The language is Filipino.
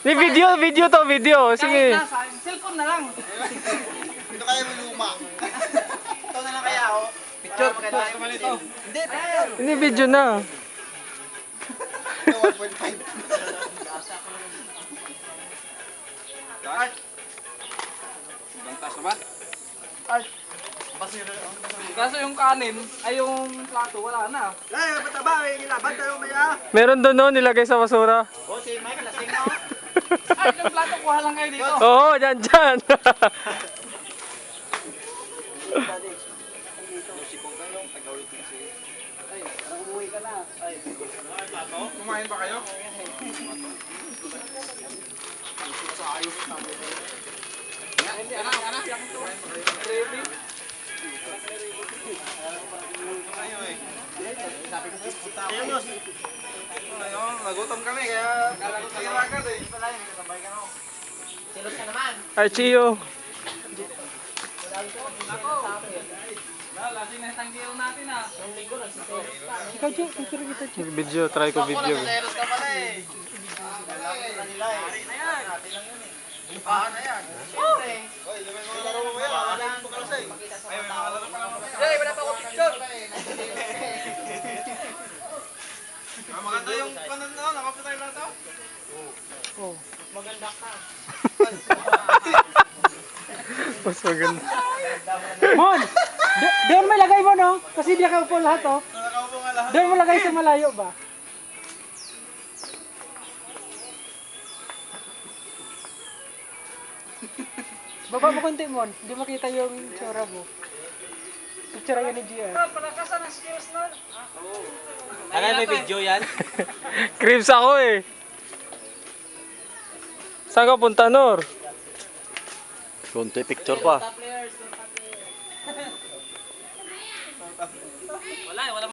Ni video to, video. Sige. Kahit nasa cellphone na lang. Ito kaya mo luma. Ito na lang kaya ako. Picture naman ito. Hindi, picture. Ini video na. Ito 1.5. Art. Bantas na ba? Art. Kaso yung kanin, ay yung plato, wala na. Ay, ba't ba? May ilaban tayo maya. Meron doon no, nilagay sa basura. O, si Mike, lasing na. Ay, yung plato, kuha lang kayo dito. Oo, dyan. Kumain ba kayo? Nagutom kami kaya agad eh. Archio. Lasing na tanggiyaw natin ah. Ikaw, Joe, picture kita, Joe. Video, try ko video. Leros ka pala eh. Paano yan? Siyempre. Oy, lumay mga laro mo yan. Wala nang tukalasay. Ay, may mga laro pa lang mamaya. Hey, wala pa ako picture. Maganda yung panan na, nakapit tayo lang ito. Oh, Maganda ka. mas maganda. Mon! Doon mo lagay mo, no? Kasi di ka upo lahat, oh. Nakakaupo nga lahat. Doon mo lagay sa malayo ba? Baba mo konti, Mon. Hindi makita yung tsura mo. Picture yan ni GR. Palakasan ang skills nun. Ano may video yan? Cribs ako eh. Saan ka punta, Nor? Konti picture pa. Wala, wala